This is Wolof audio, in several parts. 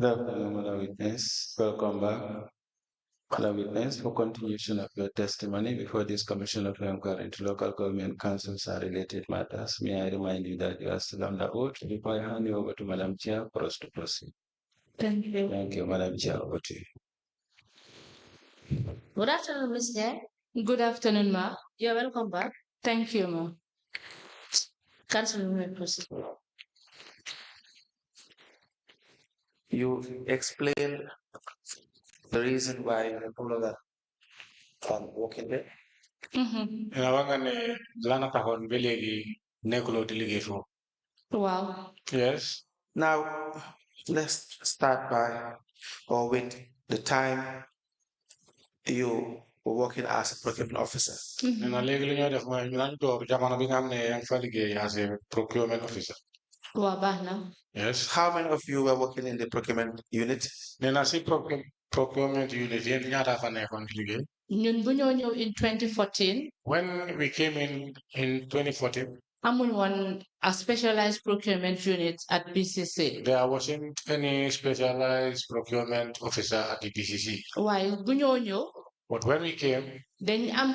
Good afternoon, Madam Witness. Welcome back. Madam Witness, for continuation of your testimony before this Commission of Inquiry into Local Government Councils are related matters, may I remind you that you are still on the oath before I hand you over to Madam Chair for us to proceed. Thank you. Thank you, Madam Chair. Over to you. Good afternoon, Ms. Njie. Good afternoon, Ma. You're welcome back. Thank you, Ma. Council, may proceed. You explain the reason why you follow that from working there. Wow. Yes. Now, let's start by or with the time you were working as a procurement officer. As a procurement officer. Yes. How many of you were working in the procurement unit? Procurement unit In 2014. When we came in 2014, I'm a specialized procurement unit at BCC. There wasn't any specialized procurement officer at the BCC. Why? But when we came, then I'm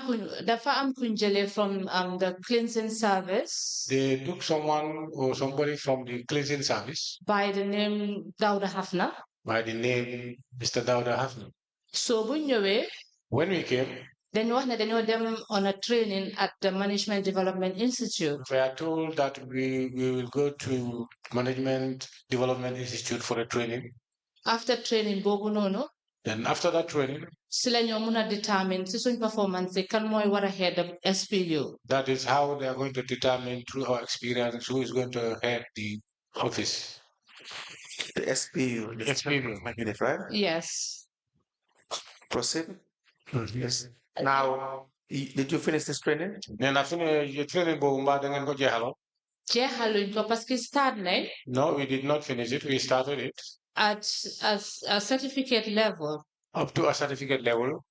kunjele from the cleansing service. They took someone or somebody from the cleansing service by the name Dauda Hafna. By the name Mr. Dauda Hafna. So when we came, then they know them on a training at the Management Development Institute. We are told that we will go to Management Development Institute for a training. After training, Then after that training, determine performance can more ahead of SPU. That is how they are going to determine through our experience who is going to head the office. The SPU. The SPU. Unit, right? Yes. Proceed. Yes. Now, did you finish this training? Then I finished your training, No, we did not finish it. We started it at a certificate level. Up to a certificate level.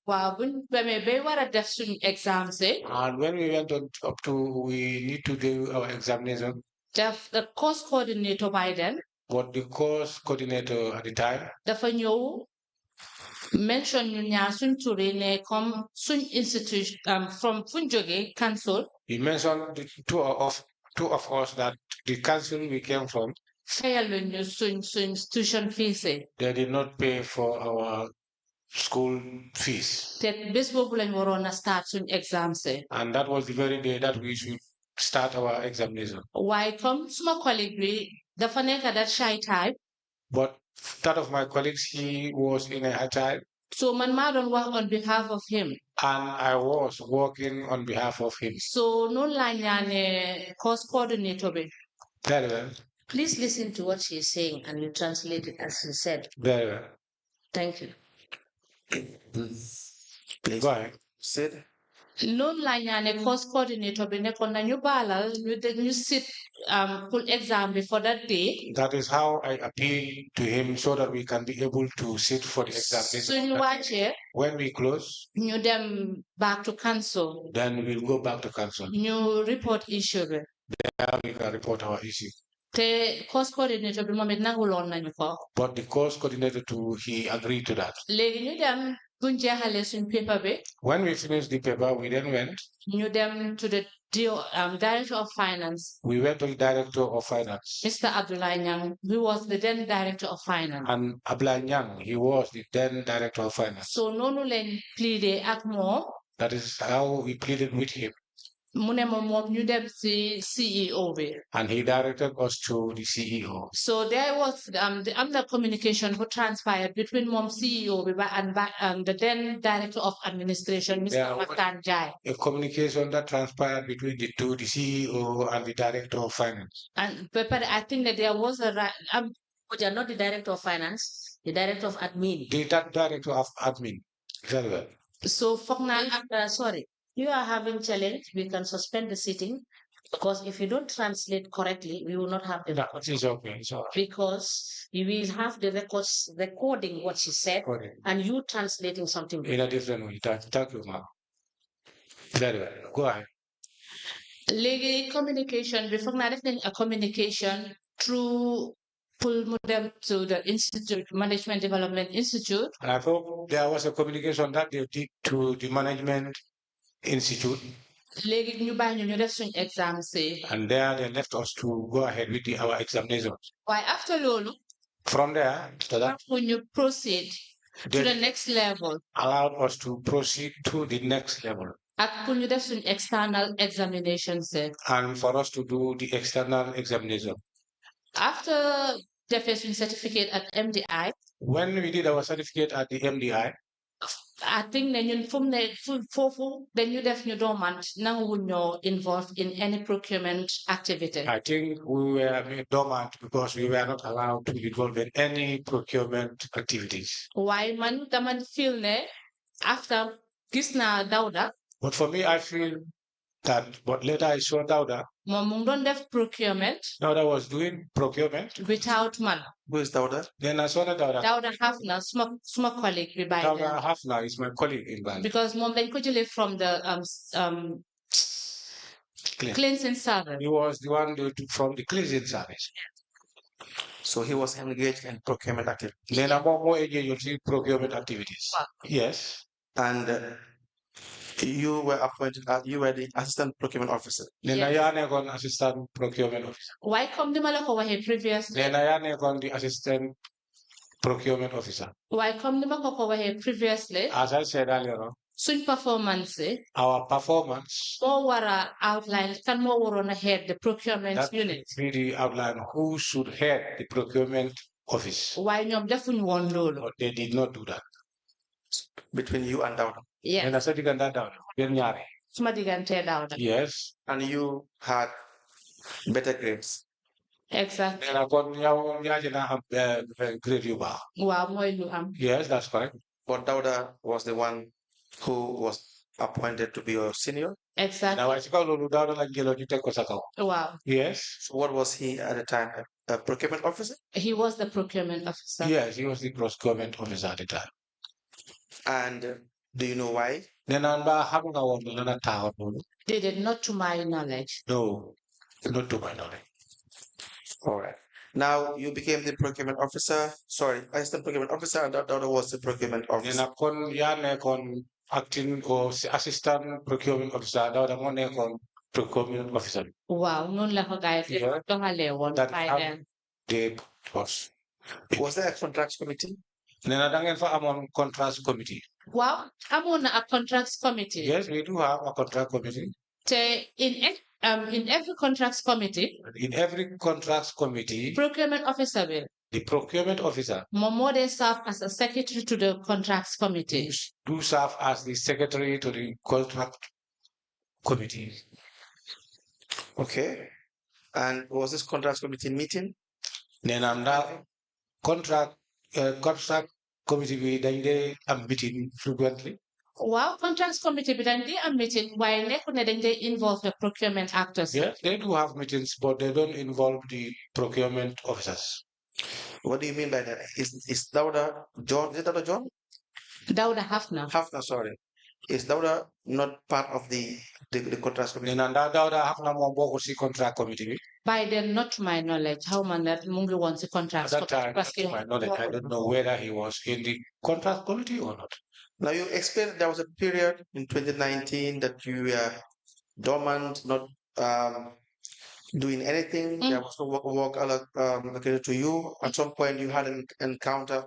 Exams. And when we went up to, we need to do our examination. The course coordinator by then. What the course coordinator at the time. Mention sun turine come sun institution from Funjoge council. He mentioned the two of us that the council we came from. Institution fees. They did not pay for our school fees. And that was the very day that we should start our examination. Why come small colleague the faneka that shy type? But that of my colleagues, he was in a high type. So man don't work on behalf of him. And I was working on behalf of him. So no line course coordinator. Very well. Please listen to what she is saying and you translate it as she said. Very well. Thank you. Please. Go ahead. Said. No line course coordinator be nekon you bala you sit full exam before that day. That is how I appeal to him so that we can be able to sit for the examination. So you watch it. When we close, you them back to council. Then we'll go back to council. You report issue. There we can report our issue. The course coordinator be moment nangulon na nyuko. But the course coordinator too, he agreed to that. When we finished the paper, we then went. Knew them to the Director of Finance. We went to the Director of Finance. Mr. Abdullah Nyang, who was the then Director of Finance. And Abdullah Nyang, he was the then Director of Finance. So no len pleaded at more. That is how we pleaded with him. CEO. And he directed us to the CEO. So there was the communication who transpired between Mom CEO and the then Director of Administration, Mr. Njie. A communication that transpired between the two, the CEO and the Director of Finance. And I think that there was a but you're not the Director of Finance, the Director of Admin. The Director of Admin. Very well. So sorry. You are having challenge, we can suspend the sitting because if you don't translate correctly, we will not have the record. It's okay. It's all right. Because you will have the records recording what she said and you translating something in a different way. Thank you, ma'am. Very well. Go ahead. Legal communication, before a communication through pull them to the institute, Management Development Institute. And I thought there was a communication that they did to the Management Institute. Léegi ñu bàyyi ñu def suñ exams yi. And there they left us to go ahead with our examinations. Why after loolu. From there, after that, when you proceed to the next level. Allowed us to proceed to the next level. Ak pour ñu def suñ external examinations. And for us to do the external examination. After defee suñ certificate at MDI. When we did our certificate at the MDI. I think that ñun foofu dañu def ñu dormant nanguwuñ ñoo involved in any procurement activity. I think we were made dormant because we were not allowed to be involved in any procurement activities. Why man dama feel ne after gis naa Dawda. But for me, I feel that, but later I saw Dawda. Moom mu ngi doon def procurement. Dawda was doing procurement. Without man. Who is Dawda? Then I saw Dawda. Dawda Hafna, small colleague bi by Dawda Hafna is my colleague in Bali. Because moom dañ ko jëlee from the cleansing service. He was the one from the cleansing service. So he was engaged in procurement activities. Then I'm more engaged in procurement activities. Wow. Yes. And you were appointed you were the assistant procurement officer. Then I am assistant procurement officer. Why come the malako wahe previously? Then I am the assistant procurement officer. Why come the malako wahe previously? As I said earlier on. Suñ performance. Our performance. More wara outline can more warona head the procurement that unit. Really outline who should head the procurement office. Why ñoom defuñ woon loolu? But they did not do that. Between you and Dawda. Yeah. And I said that down. Suma digante Dawda. Yes. And you had better grades. Exactly. And I got grade you ba. Waaw mooy lu am. Yes, that's correct. But Dawda was the one who was appointed to be your senior. Exactly. Now I call Dawda like yellow you take Osaka. Wow. Yes. So what was he at the time? A procurement officer? He was the procurement officer. Yes, he was the procurement officer at the time. And do you know why? Then I'm having a town. Did it not to my knowledge. No, not to my knowledge. All right. Now you became the procurement officer. Sorry, assistant procurement officer, and Dawda was the procurement officer. Then I kon acting or assistant procurement officer. Dawda mo kon procurement officer. Wow, noonu la ko gaay doxalee woon. The boss. Was there a contracts committee? Nena da ngeen fa amoon contracts committee. Wow, amoon na a contracts committee. Yes, we do have a contract committee. In every contracts committee. In every contracts committee. Procurement officer will. The procurement officer. More they serve as a secretary to the contracts committee. Do serve as the secretary to the contract committee. Okay. And was this contracts committee meeting? Nena contract committee we dañ am meeting frequently. Wow, contracts committee bi dañ dey am meeting while nekku ne dañ dey involve the procurement actors. Yes, they do have meetings, but they don't involve the procurement officers. What do you mean by that? Is Dawda John? Is it Dawda John? Dawda Hafna. Hafna, sorry. Is Dawda not part of the contracts committee? Nena Dawda Hafna mo bokku ci contract committee. By then, not to my knowledge, how man that Mungi wants the contracts. At that time, to my knowledge, I don't know whether he was in the contract committee or not. Now you explained there was a period in 2019 that you were dormant, not doing anything. There was no work allocated to you. At some point, you had an encounter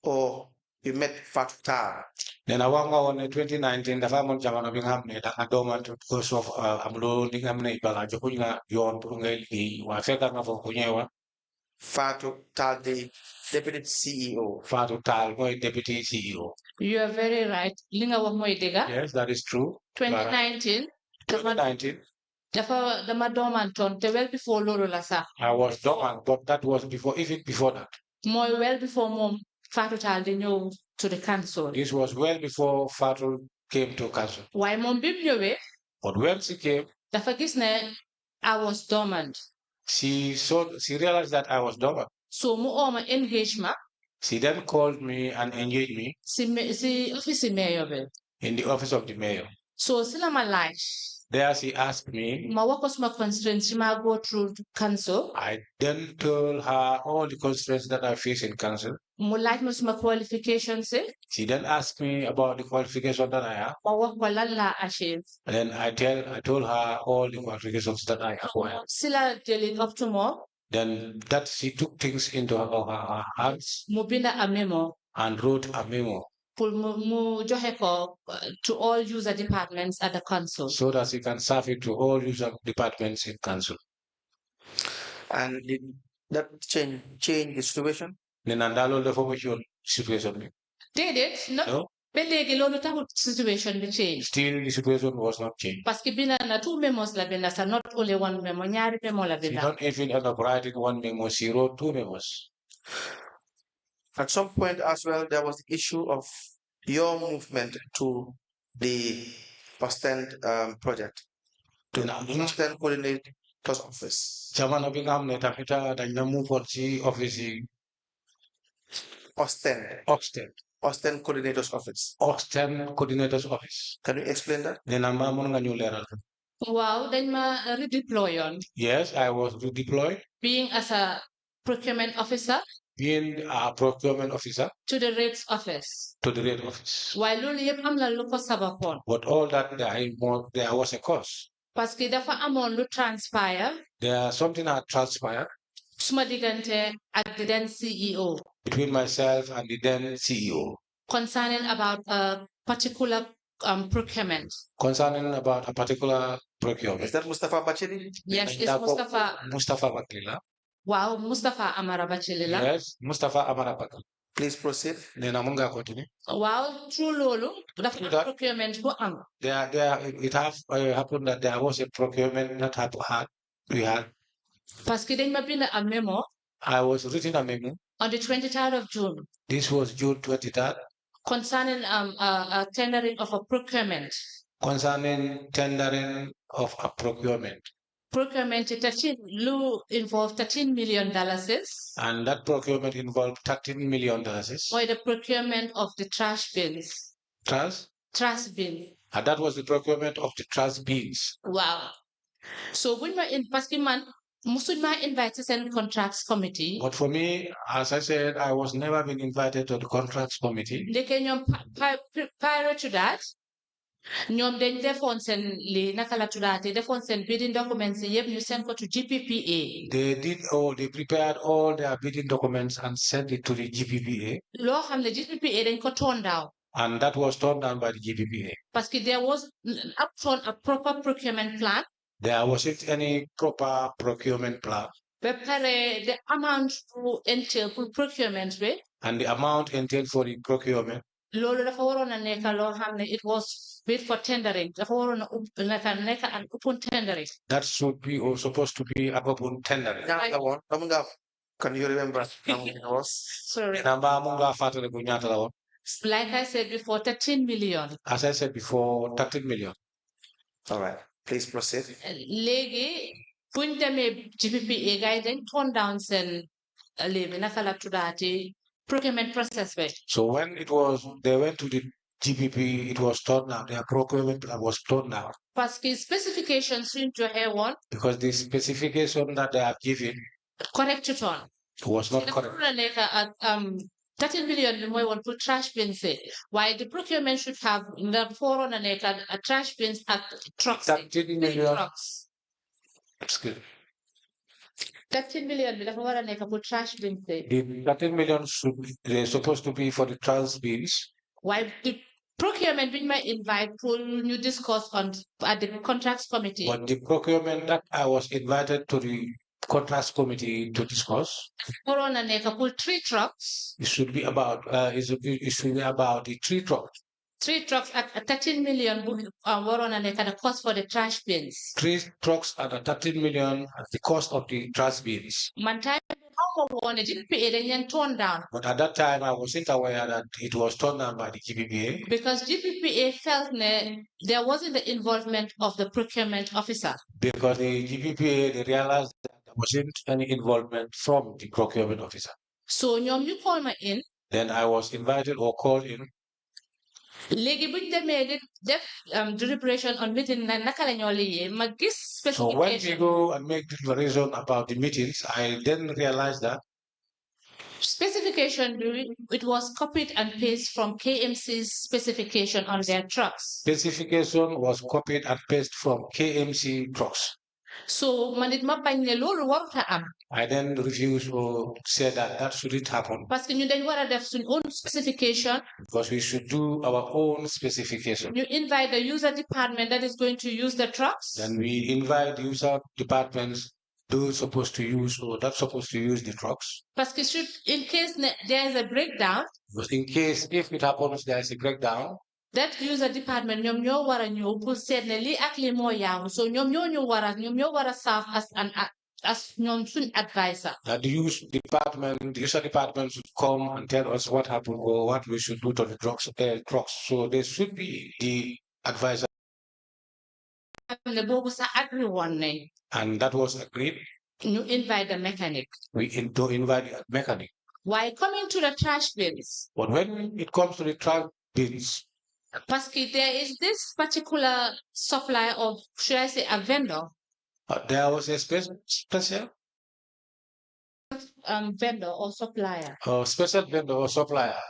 or you met Fatou Tall. Then I wanga on 2019, the family jamano bing hamne da dormant because of amlo ning hamne bala jokunya yon pungel ni wa feka na fo kunyewa. Fatou Tall, the deputy CEO. Fatou Tall, my deputy CEO. You are very right. Linga wa moy dega. Yes, that is true. 2019. 2019. Dama dormant on the well before Loro Lasa. I was dormant, but that was even before that. More well before mom Fatou Tall they know to the council. This was well before Fatou came to council. Why mom bim ñëwé? But when she came, dafa gis ne I was dormant. She realized that I was dormant. So mu oma engagement. She then called me and engaged me. Si office mayor. In the office of the mayor. So sila ma laaj. There she asked me. Ma wakos ma constraints ma go through council. I then told her all the constraints that I face in council. Mo like my qualifications. She then asked me about the qualification that I have. Ma wak la achieve. And then I told her all the qualifications that I acquired. Sila dealing up to more. Then that she took things into her hands. Mo binda a memo. And wrote a memo. To all user departments at the council. So that she can serve it to all user departments in council. And did that change the situation? Situation. Did it? No. Situation be changed. Still the situation was not changed. Parce que bina na two memos la bina sa not only one memo, nyari memo la She bina. don't even end up writing one memo, she wrote two memos. At some point as well, there was the issue of your movement to the Ostend project, to the Ostend Coordinator's Office. Chairman of the Tapita, the move for the office. Ostend Coordinator's Office. Ostend Coordinator's Office. Can you explain that? Then I'm going to Wow, then ma redeploy on. Yes, I was redeployed. Being as a procurement officer. Being a procurement officer. To the rates office. To the rate office. While lulu yep am la luko sabapon. But all that there was a cause. Parce que dafa amon lu transpire. There something had transpired. Suma digante at the then CEO. Between myself and the then CEO. Concerning about a particular procurement. Concerning about a particular procurement. Is that Mustafa Bachili? Yes, it's Mustafa. Mustafa Bakila. Wow, Mustafa Amara Bachilila. Yes, Mustafa Amara Bakila. Please proceed. Then I'm going to continue. Wow, true Lolo. That procurement go on. It happened that there was a procurement that we had. Parce que dañ ma bind a memo. I was written a memo. On the 23rd of June. This was June 23rd. Concerning a tendering of a procurement. Concerning tendering of a procurement. Procurement involved $13 million. And that procurement involved $13 million. For the procurement of the trash bins. Trash bin. And that was the procurement of the trash bins. Wow. So when we're in Paskiman, Musudma invited to contracts committee. But for me, as I said, I was never been invited to the contracts committee. They can prior to that. Ñom dañ defoon seen li naka la tuddaate defoon seen bidding documents yëpp ñu send ko to GPPA. They prepared all their bidding documents and sent it to the GPPA. Loo xam ne GPPA dañ ko turn down. And that was turned down by the GPPA. Parce que there was upfront a proper procurement plan. There wasn't any proper procurement plan. The amount to entail for procurement rate. And the amount entailed for the procurement. Loolu dafa waroon a nekk loo xam ne it was bid for tendering. Dafa waroon a nekk an open tendering. That should be or supposed to be an open tendering. Can you remember how much it was? Sorry. Like I said before, 13 million. As I said before, 13 million. All right. Please proceed. Léegi buñ demee GPPA gars dañ turn down seen léegi naka la tuddaati procurement process way. So when they went to the GPP, it was turned down. Their procurement was turned down. Parce que specifications suñ joxe woon. Because the specification that they have given. Correct to turn. Was not correct. 13 million bi mooy woon pour trash bins while the procurement should have the foreign and a trash bins at trucks. 13 million. Trucks. That's good. 13 million bi dafa war a nekk pour trash bins. The 13 million they're supposed to be for the trash bins. While the procurement we might invite for new discuss on at the contracts committee. But the procurement that I was invited to the contracts committee to discuss. Corona neka pull 3 trucks. It should be about it should be about the 3 trucks. 3 trucks at 13 million warona neka the cost for the trash bins. 3 trucks at 13 million at the cost of the trash bins. Man time GPPA torn down. But at that time I wasn't aware that it was torn down by the GPPA. Because GPPA felt there wasn't the involvement of the procurement officer. Because the GPPA they realized that there wasn't any involvement from the procurement officer. So you call me in. Then I was invited or called in. léegi buñ demee di def deliberation on meeting na naka la ñoo liggéey ma gis So when we specification go and make deliberation about the meetings, I then realized that specification it was copied and pasted from KMC's specification on their trucks. specification was copied and pasted from KMC trucks. So man it ma bañ ne loolu waruta am. I then refused or said that that shouldn't happen Parce que ñu dañ war a def suñ own specification. because we should do our own specification. You invite the user department that is going to use the trucks. Then we invite user departments, those supposed to use or that's supposed to use the trucks. Parce que in case there is a breakdown, But in case if it happens there is a breakdown, that user department ñoom ñoo war a ñëw pour seet ne lii ak lii moo yaamu so ñoom ñoo war a serve as ñoom suñ advisor. that the user department should come and tell us what happened or what we should do to the trucks. So there should be the advisor. ne boobu sax agree woon nañ. And that was agreed. You invite the mechanic. We to invite the mechanic. While coming to the trash bins. But when it comes to the trash bins, parce que there is this particular supplier or should I say a vendor. There was a special vendor or supplier. Special vendor or supplier.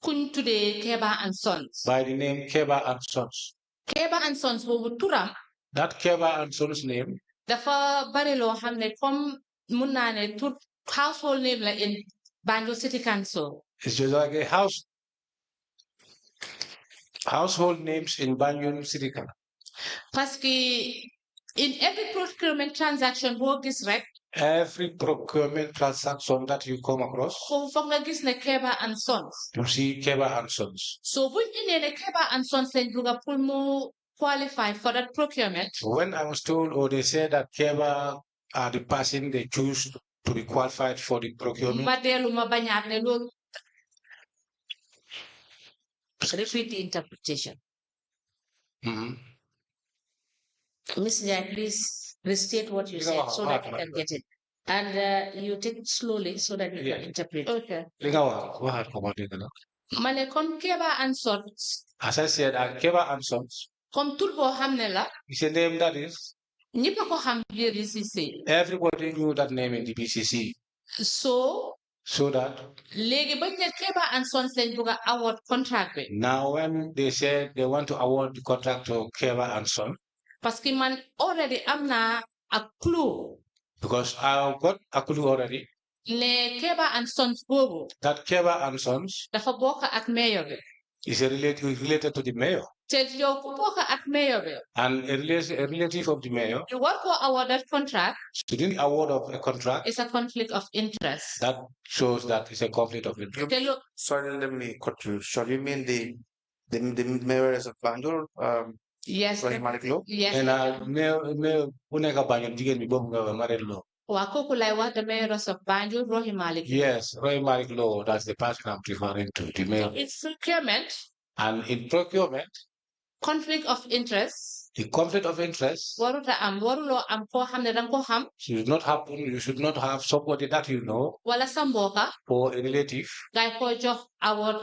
Kuñ tuddee Keba and Sons. By the name Keba and Sons. Keba and Sons boobu turam. That Keba and Sons name. Dafa bari loo xam ne comme mun naa ne tur household name la in Banjul City Council. It's just like a household names in Banjul City Council. Parce que in every procurement transaction boo gis rek. Every procurement transaction that you come across, foog nga gis ne Keba and Sons. You see Keba and Sons. So buñ indee ne Keba and Sons lañ bëgg pour mu qualify for that procurement. When I was told or they said that Keba are the person they choose to be qualified for the procurement. Ma dellu ma bañaat ne loolu. Repeat the interpretation. Ms. Njie, please restate what you said so that we can get it. And you take it slowly so that we can interpret. Okay. Mane comme Keba and Sons. As I said, Keba and Sons. Comme tur boo xam ne la. It's a name that is. ñëpp a ko xam biir BCC. Everybody knew that name in the BCC. So that. léegi bañ ne Keba and Sons lañ bëgg a award contract bi. Now when they said they want to award the contract to Keba and Sons. Parce que man already am naa a clue. Because I've got a clue already. ne Keba and Sons boobu. That Keba and Sons. dafa bokk ak mayor bi. Is related to the mayor. te yow ku bokk ak mayor bi. And a relative of the mayor. You war ko award that contract. To do the award of a contract. It's a conflict of interest. That shows that it's a conflict of interest. Sorry, let me cut you. Shall you mean the mayor is a Banjul? Yes. Yes. And mayor uneka Banjul jigen bi bobu nga married law. Wa kooku lay wax the mayor of Banjul Rohey Malick. Yes, Rohey Malick Law. That's the person I'm referring to. The mayor. It's procurement. And in procurement. Conflict of interest. The conflict of interest. Waruta am waruloo am koo xam ne danga ko xam. Should not happen. You should not have somebody that you know. Wala sa mbokka. For a relative. Ngay ko jox award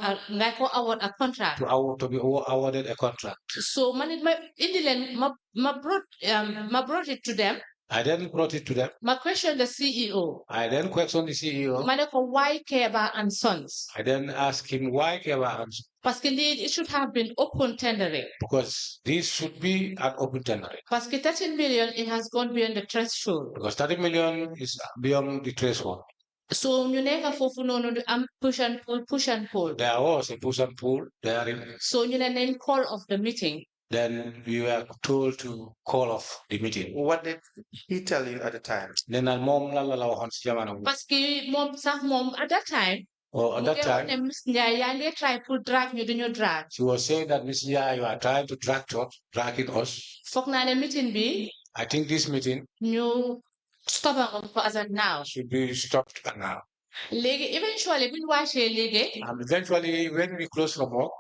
a contract. To be awarded a contract. So man it ma indi leen ma brought it to them. I then brought it to them. Ma question the CEO. I then questioned the CEO. Ma ne ko why Keba and Sons? I then asked him why Keba and Sons. Parce que it should have been open tendering. Because this should be an open tendering. Parce que 13 million, it has gone beyond the threshold. Because 30 million is beyond the threshold. So ñu nekk foofu noonu am push and pull. There was a push and pull therein. So ñu ne nañ call off the meeting. Then we were told to call off the meeting. What did he tell you at the time? Then mom la waxon ci jamono. Parce que mom at that time. Oh, at that time. Miss Njie yaa ngi try to drag ñu duñu drag. She was saying that Miss Njie, you are trying to dragging us. Foog naa ne meeting bi. I think this meeting. ñu stop for as of now. Should be stopped now. Léegi eventually bu ñu wàccee léegi. And eventually when we close from work.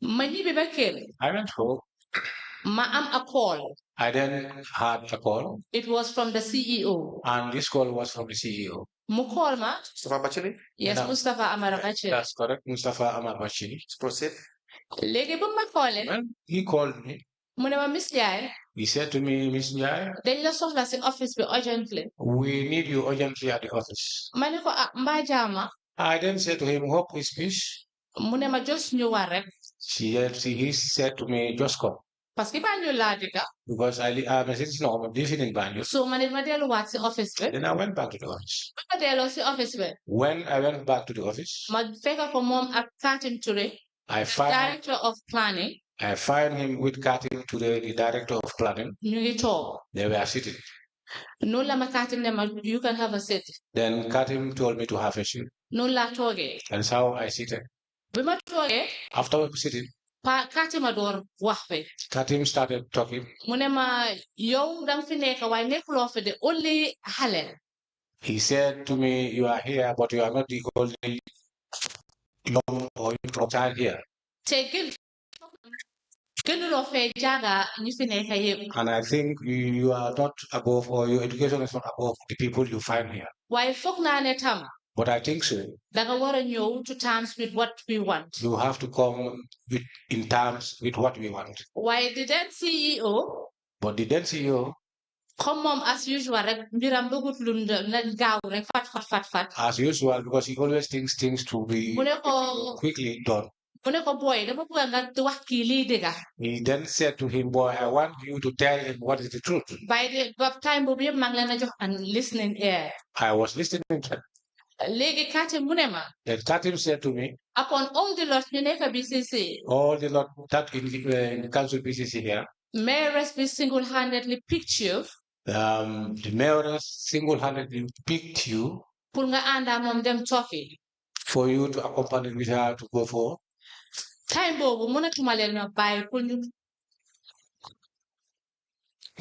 Ma ñibbi ba kër. I went home. Ma am a call. I then had a call. It was from the CEO. And this call was from the CEO. Mu call ma. Mustafa Bachili? Yes, Mustafa Amara Bachili. That's correct, Mustafa Amara Bachili. Proceed. Léegi bu ma calling. When he called me, Mu ne ma Miss Njie. he said to me, Miss Njie, Dañ la soxla si office bi urgently. we need you urgently at the office. Ma ne ko mbaa jaama. I then said to him, hope is peace. Mu ne ma just ñëwaat rek. He said to me, just come. Parce que Banjul laa dëkka. Because I'm a citizen of living in Banjul. So ma ne ma delluwaat si office bi. Then I went back to the office. Ma delloo si office bi. When I went back to the office, Ma fekk ko moom ak Katim Touré. I find Director of Planning. him with Katim Touré, the director of planning. Ñu ngi toog. They were sitting. Noonu la ma Katim ne ma you can have a seat. Then Katim told me to have a seat. Noonu laa toogee. And so I seated. Bi ma toogee. After sitting, Katim a door wax bi. Katim started talking. Mu ne ma yow danga fi nekk waaye nekkuloo fi de only xale. He said to me, you are here, but you are not the only young or child here. Te gënuloo fee jaaga ñu fi nekk yëpp. And I think you are not above, or your education is not above the people you find here. Waaye foog naa ne tam. But I think so. Danga war a ñëw to terms with what we want. You have to come in terms with what we want. Waaye the then CEO. But the then CEO. Comme moom as usual rek mbiram bëggut lu na gaaw rek fat. As usual, because he always thinks things to be quickly done. Mu ne ko boy dama bëgg nga wax kii lii dëgga. He then said to him, boy, I want you to tell him what is the truth. By the time boobu yëpp maa ngi leen a jox an listening ear. I was listening to him. Léegi Katim mu ne ma. Then Katim said to me, upon all the lot ñu nekk BCC. All the lot that in the council BCC here. Mayoress be single-handedly picked you. The mayoress single-handedly picked you. Pour nga ànda moom dem Turkey. For you to accompany with her to go for. Time boobu mënatuma leen na bàyyi pour ñu.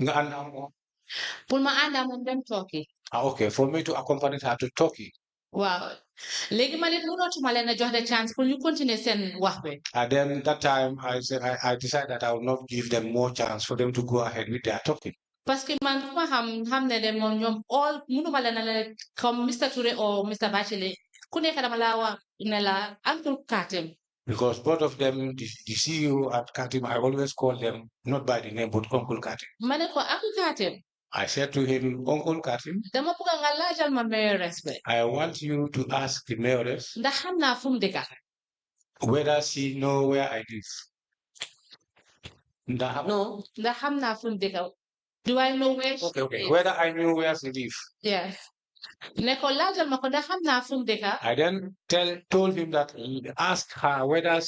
Nga ànda moom. Pour ma ànda moom dem Turkey. Okay, for me to accompany her to Turkey. Wow. Léegi ma leen mënatuma leen na jox the chance pour ñu continuer seen wax bi. And then that time I said I decided that I would not give them more chance for them to go ahead with their talking. Parce que man fu ma xam ne de moom ñoom all mënuma leen na comme Mr. Touré or Mr. Bachelet ku nekk dama laa wax ne la Uncle Katim. Because both of them, the CEO at Katim, I always call them not by the name but Uncle Katim. Ma ne ko Uncle Katim. I said to him, Uncle Katim, dama bëgg nga laajal ma mayoress bi. I want you to ask the mayoress ndax xam naa fu mu dëkka. whether she know where I live. No, ndax xam naa fu mu dëkka. Do I know where she lives? Whether I knew where she live. Yes. Ne ko laajal ma ko ndax xam naa fu mu dëkka. I then told him that ask her whether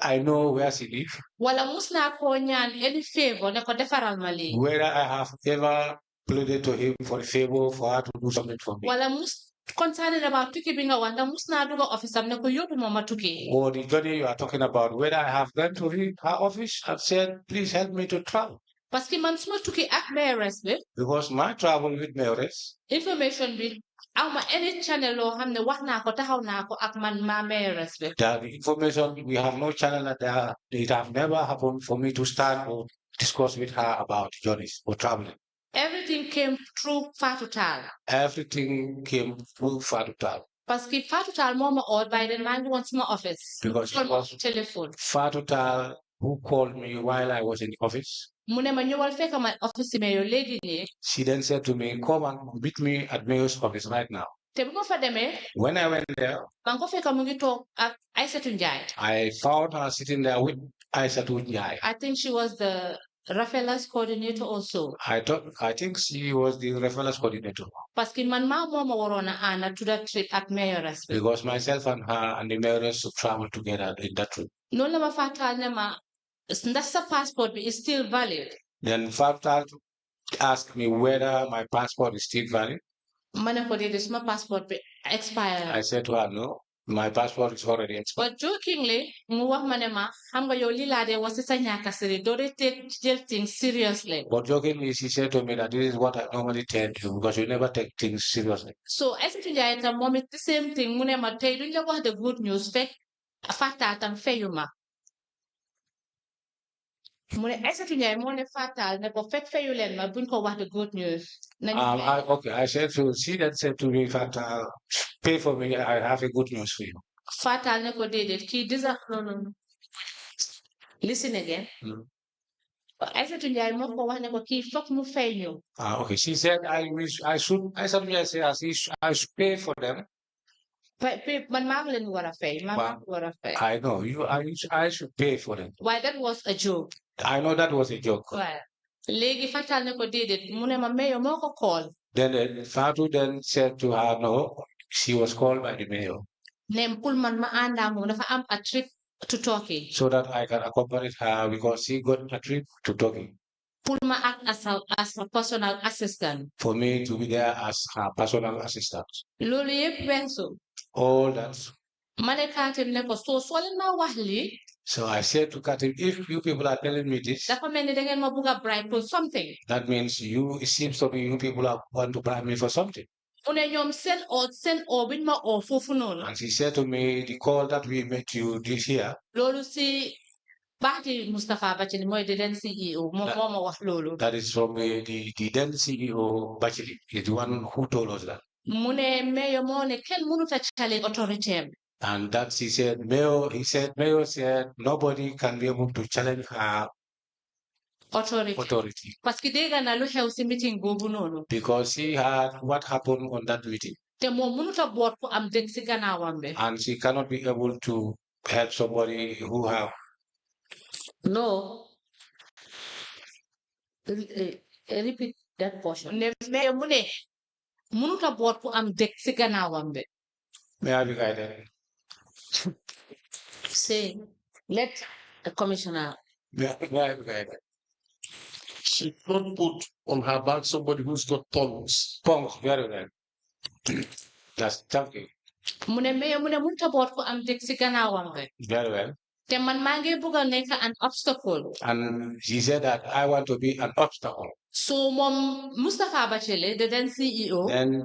I know where she live. Wala mus naa koo ñaan any favor ne ko defaral ma lii. Whether I have ever pleaded to him for a favor for her to do something for me. Wala mus concerning about tukki bi nga wax ndax mus naa dugg office am ne ko yóbbu ma ma tukki. Or the journey you are talking about, whether I have gone to her office and said, please help me to travel. Parce que man suma tukki ak mayoress bi. Because my travel with mayoress. Information bi awma any channel loo xam ne wax naa ko taxaw naa ko ak man ma mayoress bi. The information, we have no channel that it have never happened for me to stand or discuss with her about journeys or traveling. Everything came through Fatou Tall. Everything came through Fatou Tall. Parce que Fatou Tall moo ma oot by then maa ngi woon suma office. Because it was telephone. Fatou Tall who called me while I was in the office. Mu ne ma ñëwal fekk ma office mayor léegi nii. She then said to me, come and meet me at mayor's office right now. Te bu ma fa demee. When I went there, maa ngi ko fekk mu ngi toog ak Aïssatou Njie. I found her sitting there with Aïssatou Njie. I think she was the referrals coordinator also. I think she was the referrals coordinator. Parce que man maa moo ma waroon a ànd to that trip ak mayoress bi. Because myself and her and the mayoress traveled together in that trip. Noonu la ma fàttal ne ma ndax sa passport bi is still valid. Then Fatou asked me whether my passport is still valid. Ma ne ko déedéet suma passport bi expired. I said to her, no, my passport is already expired. But jokingly, mu wax ma ne ma xam nga yow lii laa dee wax si sa ñàkk seri doo dee take jël things seriously. But jokingly, she said to me that this is what I normally tell you because you never take things seriously. So Aïssatou Njie tam moom it the same thing mu ne ma tey duñ la wax the good news fekk Fatal tam feyu ma. Mu ne Aïssatou Njie moo ne Fatal ne ko fekk feyu leen ma buñ ko wax the good news. Okay, I said to she then said to me, Fatal, pay for me. I have a good news for you. Fatal ne ko déedéet kii Listen again. I said to Njie, mo ko wax ne ko kii fokk mu fay ñu. Okay. She said, I said, yes, I should pay for them. Man maa ngi leen war a fay. Man maa ngi war a fay. I know I should pay for them. Why, that was a joke. I know that was a joke. Right. Léegi fatal ne ko déedéet mu ne ma mayor moo ko call. Then Fatu then said to her, no, she was called by the mayor. Ne pour man ma ànd ak moom dafa am a trip to Turkey. So that I can accompany her because she got a trip to Turkey. Pour ma act as a personal assistant. For me to be there as her personal assistant. Loolu yëpp weesu. All that. Ma ne Katim ne ko soo leen ma wax lii. So I said to Katim, if you people are telling me this, dafa mel ni da ngeen ma bugg a bribe for something. that means it seems to me you people want to bribe me for something. Mu ne ñoom seen oo biñ ma oo foofu noonu. And she said to me, the call that we met you this year. Loolu si baati Mustapha Bachili mooy the then CEO moo ma wax loolu. That is from the then CEO Bachili, is the one who told us that. Mu ne mayor moo ne kenn mënut a challenge autorité am. And that Mayor said nobody can be able to challenge her authority. Parce que dégg na lu xew si meeting boobu noonu. Because she had what happened on that meeting. Te moom mënut a boot ku am dëgg si gannaawam be. And she cannot be able to help somebody who have. No. Repeat that portion. Ne mayor mu ne mënut a boot ku am dëgg si gannaawam be. May I be guided? Say, let the commissioner. May I be guided? She not put on her back somebody who's got tongues. Tongues, very well. That's chunky. Mu ne mayor mu ne mënut a boot ku am dëgg si gannaawam be. Very well. Te man maa ngi bugg a nekk an obstacle. And she said that I want to be an obstacle. So moom Mustapha Bachili, the then CEO. Then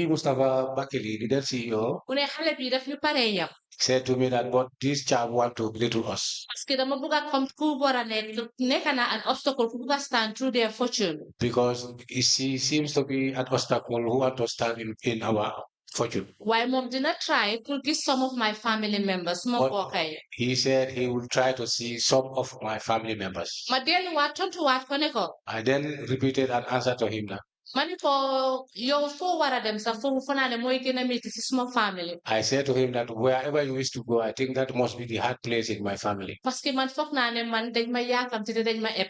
Mustafa Bakili, the then CEO. Mu ne xale bi daf ñu pare yam. Said to me that what this child want to belittle us. Parce que dama bugg a comme ku war a nekk na an obstacle ku bugg a stand through their fortune. Because she seems to be an obstacle who want to stand in our fortune. Why mom did not try to give some of my family members more okay? He said he will try to see some of my family members. Ma delluwaat tontuwaat ko ne ko. I then repeated an answer to him that. Ma ne ko yow foo war a dem sax foofu fanaa ne mooy gën a métti si suma family. I said to him that wherever you wish to go, I think that must be the hard place in my family. Parce que man foog naa ne man dañ ma yaakamti te dañ ma eb.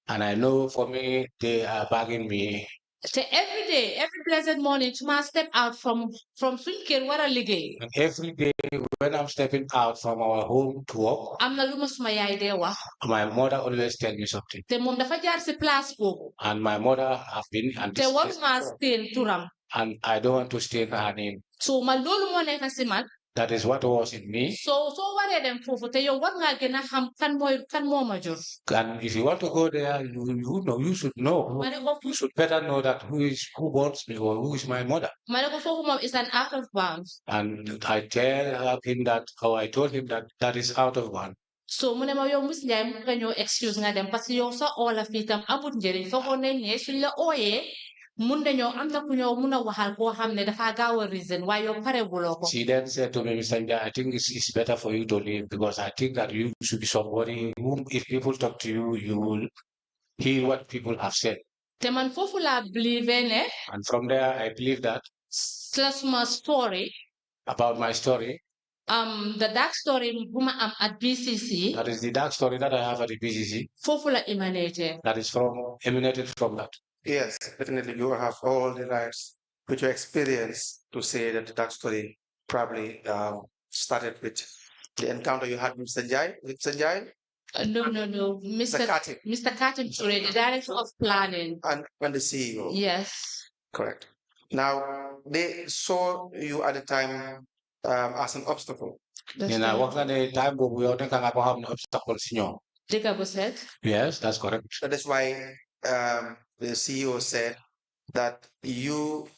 And I know for me, they are bugging me. So every day, every blessed morning, to step out from suñ kër war a liggéey. And every day when I'm stepping out from our home to work, am na lu ma suma yaay dee wax. my mother always tell me something. Te moom dafa jaar si place boobu. And my mother have been and te waruma steen turam. And I don't want to stain her name. So ma loolu moo nekk si man. That is what was in me. So waree dem foofu te yow war ngaa gën a xam kan moo ma jur. And if you want to go there, you should know. You should better know that who wants me or who is my mother. Ma ne ko foofu moom is an out of bounds. And I told him that is out of bounds. So mu ne ma yow Miss Njie mu nga ñëw excuse nga dem parce que yow sa oola fii tam amut njëriñ foogoon nañ ne suñ la ooyee mun nañoo am na ku ñëw mun a waxal koo xam ne dafa gaaw a reason waaye yow pare buloo ko. She then said to me, Mr. Njie, I think it's better for you to leave because I think that you should be somebody whom if people talk to you, you will hear what people have said. Te man foofu laa believe ne. And from there, I believe that. That's my story. About my story. The dark story bu ma am at BCC. That is the dark story that I have at the BCC. Foofu la emanated. That is emanated from that. Yes, definitely. You have all the rights with your experience to say that the dark story probably started with the encounter you had with Njie. No. Mr. Katim Ture, the director of planning. And the CEO. Yes. Correct. Now, they saw you at the time as an obstacle. Yes, that's correct. So that's why the CEO said that you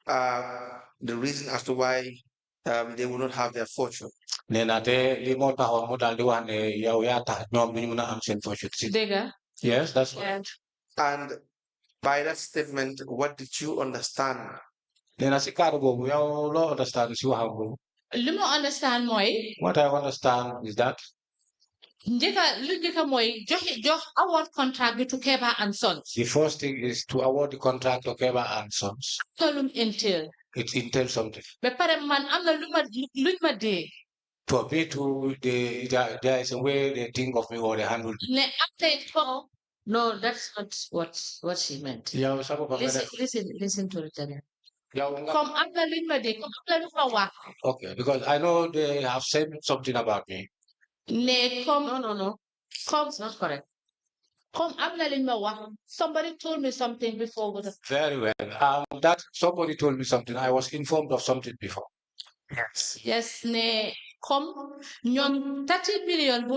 are the reason as to why they will not have their fortune. Yes, that's right. And by that statement, what did you understand? Understand what I understand is that award contract bi to Keba and Sons. The first thing is to award the contract to Keba and Sons. Entail. It entails something. But man, I'm the day. For me to there is a way they think of me or they handle me. No, that's not what she meant. Yeah, Listen to it again. Come Come okay, because I know they have said something about me. No. It's not correct. Somebody told me something before. Very well. That somebody told me something. I was informed of something before. Yes, come 30 million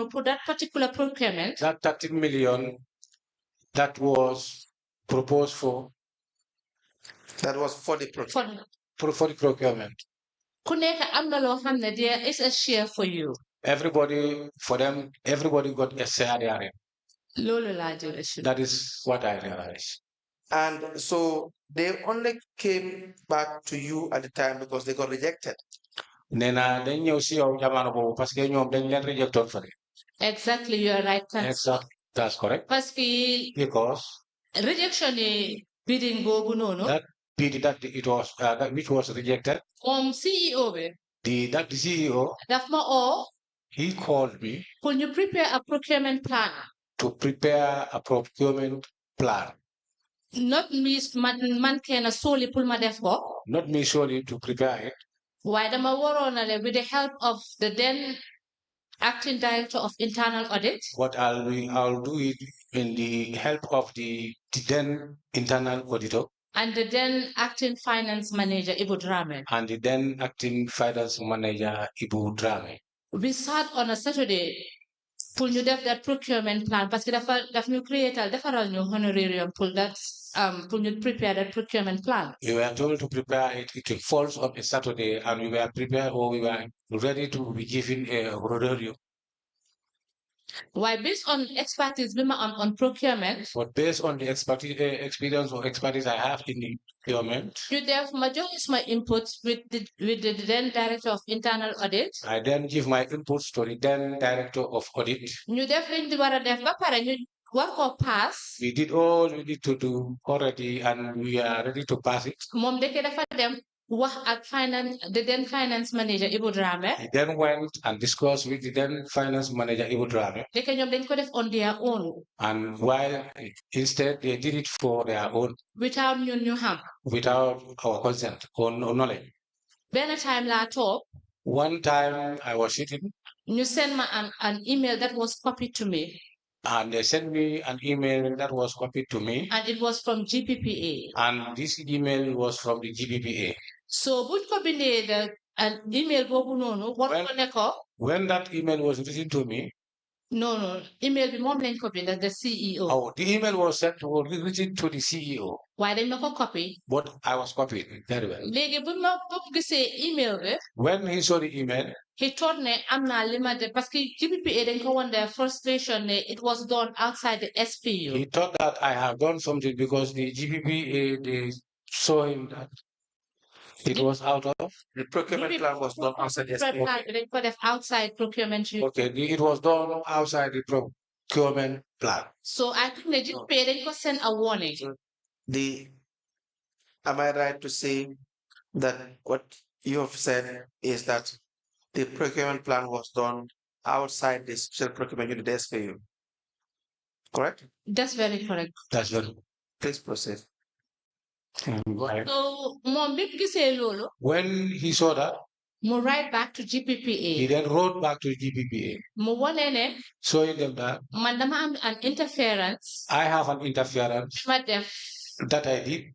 for that particular procurement. That 30 million that was proposed for. That was for the procurement. For the procurement. There is a share for you. Everybody got a share there. That is what I realized. And so they only came back to you at the time because they got rejected. Exactly, you are right. Exactly, that's correct. Because rejection bidding that bid that it was that which was rejected. CEO the CEO. He called me. Could you prepare a procurement plan? To prepare a procurement plan. Not me, man can solely pull my defo. Not me solely to prepare it. Why the on with the help of the then acting director of internal audit? What I'll do it in the help of the then internal auditor. And the then acting finance manager Ibu Drame. And the then acting finance manager Ibu Drame. We sat on a Saturday. Pull you that procurement plan, parce que dafa create a honorarium pull that pull you prepare that procurement plan. We were told to prepare it. It falls on a Saturday, and we were prepared, or we were ready to be given a honorarium. Why, based on expertise on procurement? But based on the experience or expertise I have in the procurement. You have majority my inputs with the then director of internal audit. I then give my inputs to the then director of audit. You definitely work or pass. We did all we need to do already, and we are ready to pass it. Mom, they them at the then finance manager Ibu Drame. He then went and discussed with the then finance manager Ibu Drame. They could have on their own. And while instead they did it for their own. Without new ham. Without our consent or knowledge. Then a time la talk. One time I was sitting. You sent me an email that was copied to me. And they sent me an email that was copied to me. And it was from GPPA. And this email was from the GPPA. So, an email when that email was written to me. No. Email be mom copy that the CEO. Oh, the email was sent or written to the CEO. Why didn't you copy? But I was copied very well. Email. When he saw the email, he told me I'm not limited because GPPA didn't go on the frustration. It was done outside the SPU. He thought that I have done something because the GPPA they saw him that it was out of the procurement plan was done outside the SPU. Outside procurement. Okay, it was done outside the procurement plan. So I think the GPPA didn't send a warning. Am I right to say that what you have said is that the procurement plan was done outside the special procurement unit SPU? Correct? That's very correct. That's very. Please proceed. So, when he saw that, mo write back to GPPA. He then wrote back to GPPA. Showing them that an interference. I have an interference that I did.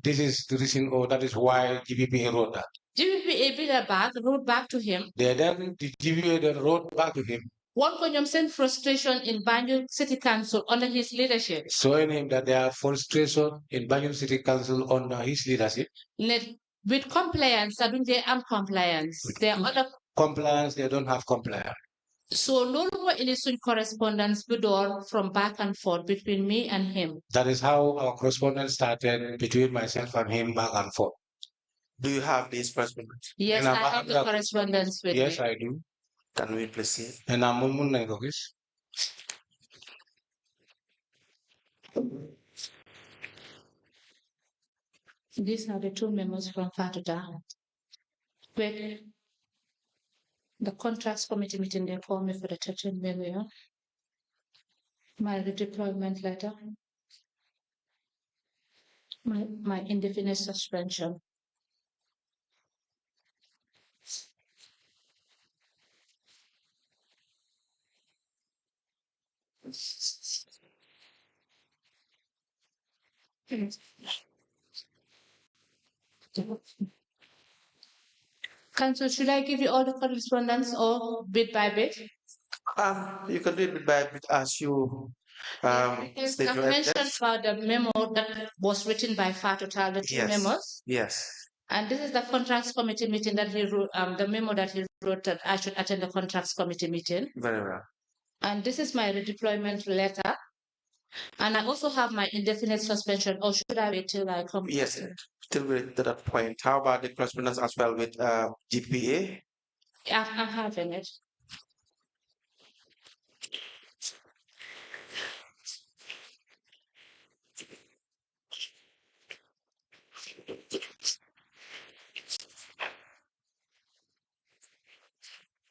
This is the reason, or that is why GPPA wrote that. GPPA wrote back to him. The GPPA then wrote back to him. One Konyam sent frustration in Banjul City Council under his leadership. Showing him that there are frustration in Banjul City Council under his leadership. With compliance, I mean they have compliance. They are other compliance, they don't have compliance. So no more innocent correspondence began from back and forth between me and him. That is how our correspondence started between myself and him back and forth. Do you have this correspondence? Yes, I have the correspondence with Yes, me. I do. Can we please see? And I'm mun gis. These are the two memos from Fatuta. Where the contracts committee meeting they called me for the 13 million. My redeployment letter. My indefinite suspension. Council, should I give you all the correspondence or bit by bit? You can do it bit by bit as you state I've your mentioned evidence. about the memo that was written by Fatuta, the two Yes. memos. Yes. And this is the contracts committee meeting that he wrote, the memo that he wrote that I should attend the contracts committee meeting. Very well. And this is my redeployment letter. And I also have my indefinite suspension, or should I wait till I come? Yes, still wait to that point. How about the correspondence as well with GPPA? I'm having it.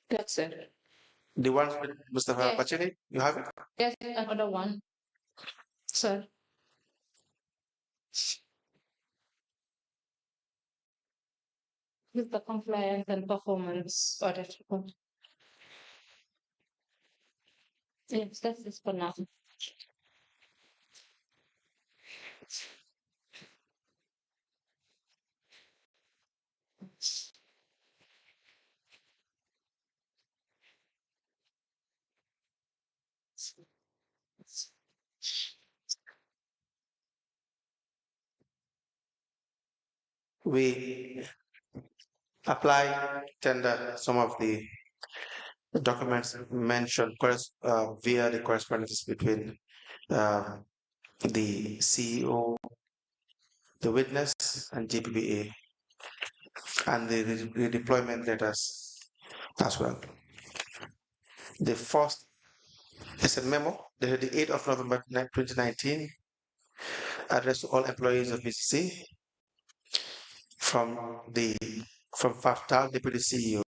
That's it. The ones with Mustafa Yes. Pachini, you have it? Yes, another one. Sir. With the compliance and performance audit report. Yes, that's this for now. We apply, tender some of the documents mentioned via the correspondences between the CEO, the witness, and GPPA, and the redeployment letters as well. The first is a memo dated the 8th of November 2019, addressed to all employees of BCC from Faftal, Deputy CEO.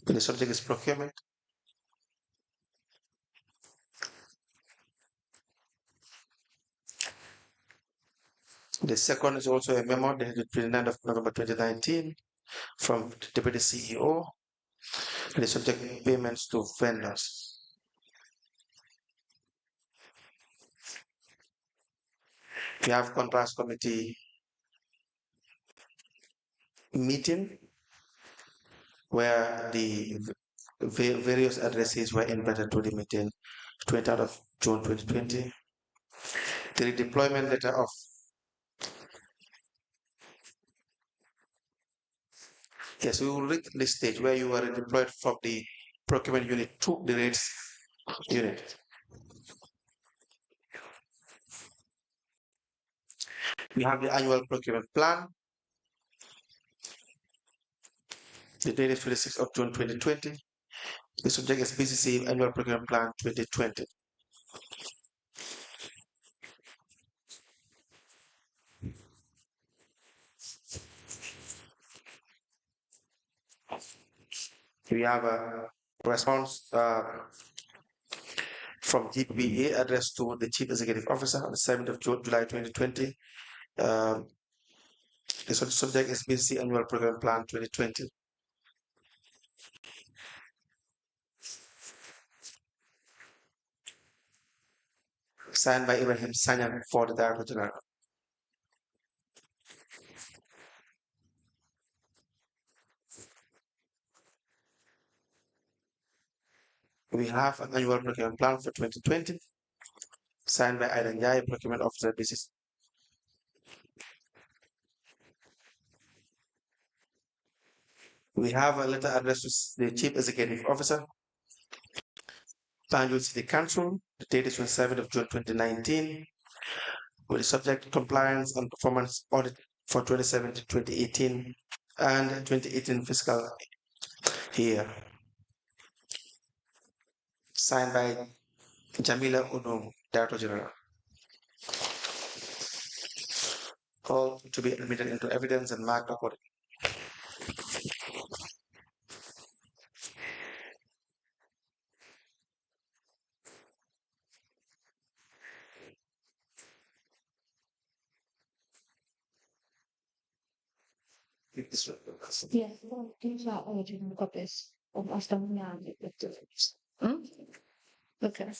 The subject is procurement. The second is also a memo dated 29th of November 2019 from the Deputy CEO. The subject payments to vendors. We have contracts committee meeting where the various addresses were invited to the meeting 23rd of June 2020. The redeployment letter of yes, we will reach the stage where you were redeployed from the procurement unit to the rates unit. We have the annual procurement plan. The date is 26th of June 2020. The subject is BCC Annual Procurement Plan 2020. We have a response from GPPA addressed to the Chief Executive Officer on the 7th of July 2020. The subject is BCC Annual Program Plan 2020. Signed by Ibrahim Sanyang for the Director General. We have an annual procurement plan for 2020, signed by Njie, Procurement Officer BCC. We have a letter addressed to the Chief Executive Officer, Banjul City Council. The date is 27th of June 2019, with the subject compliance and performance audit for 2017 to 2018 and 2018 fiscal year. signed by Jamila Unum, Director General. All to be admitted into evidence and marked accordingly. Yes, these are original copies of Astamania. Okay.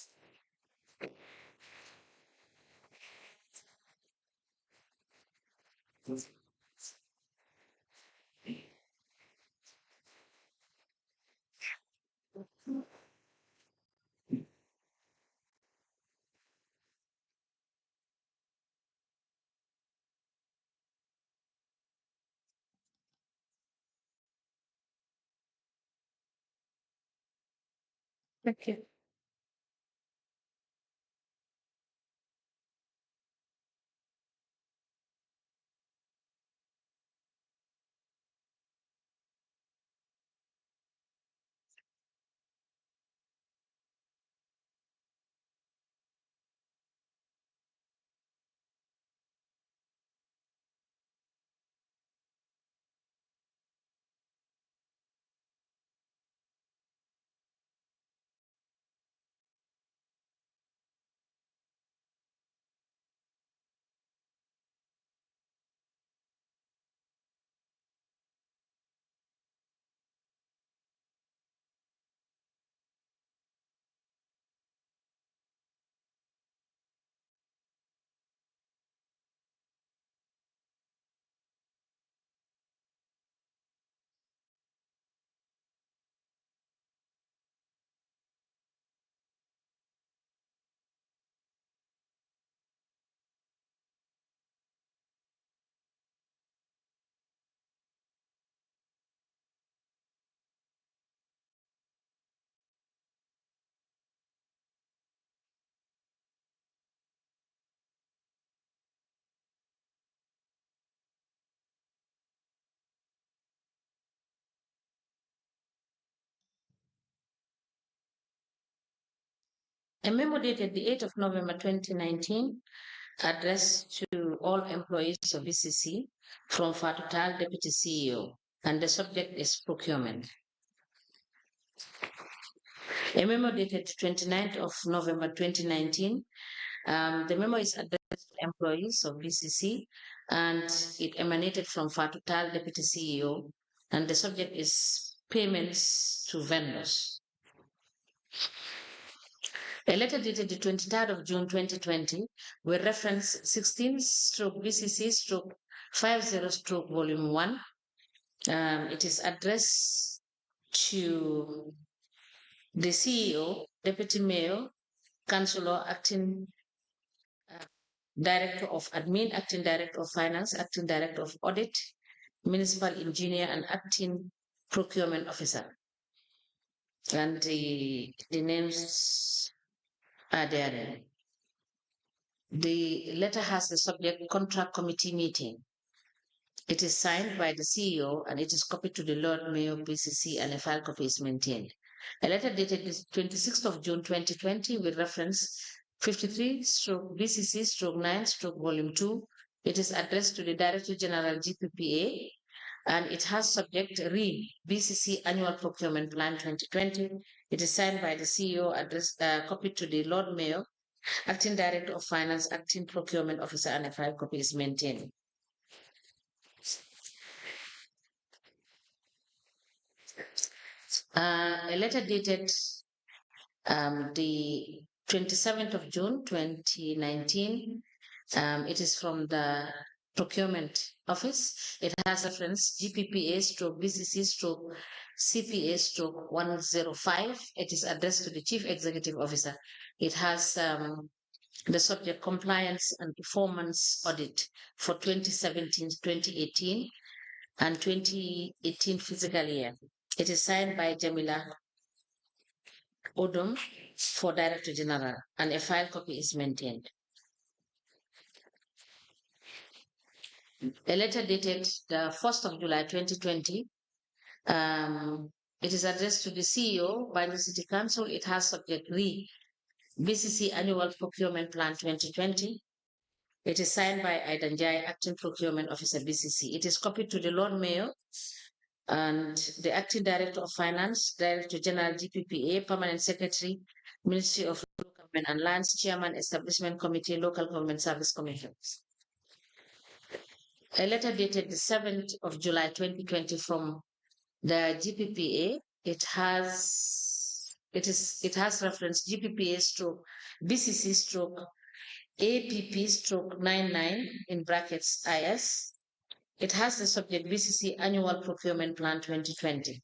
Thank you. A memo dated the 8th of November 2019, addressed to all employees of VCC from Fatutal Deputy CEO, and the subject is procurement. A memo dated 29th of November 2019, the memo is addressed to employees of VCC and it emanated from Fatutal Deputy CEO, and the subject is payments to vendors. A letter dated the 23rd of June 2020 with reference 16/BCC/50/ Volume 1. It is addressed to the CEO, Deputy Mayor, Councillor, Acting Director of Admin, Acting Director of Finance, Acting Director of Audit, Municipal Engineer, and Acting Procurement Officer. And the names are there. The letter has the subject contract committee meeting. It is signed by the CEO and it is copied to the Lord Mayor BCC, and a file copy is maintained. A letter dated 26th of June 2020 with reference 53/BCC/9/ Volume 2. It is addressed to the Director General GPPA and it has subject read BCC Annual Procurement Plan 2020. It is signed by the CEO, copied to the Lord Mayor, Acting Director of Finance, Acting Procurement Officer, and a file copy is maintained. A letter dated the 27th of June 2019. It is from the Procurement Office. It has reference GPPA/BCC/CPA/105. It is addressed to the Chief Executive Officer. It has the subject compliance and performance audit for 2017-2018 and 2018 fiscal year. It is signed by Jamila Odom for Director General, and a file copy is maintained. A letter dated the 1st of July 2020. it is addressed to the CEO by the City Council. It has subject read BCC Annual Procurement Plan 2020. It is signed by Njie, Acting Procurement Officer, BCC. It is copied to the Lord Mayor and the Acting Director of Finance, Director General GPPA, Permanent Secretary, Ministry of Local Government and Lands, Chairman, Establishment Committee, Local Government Service Commission. A letter dated the 7th of July 2020 from the GPPA. It has reference GPPA stroke BCC stroke APP stroke 99 in brackets IS. It has the subject BCC Annual Procurement Plan 2020.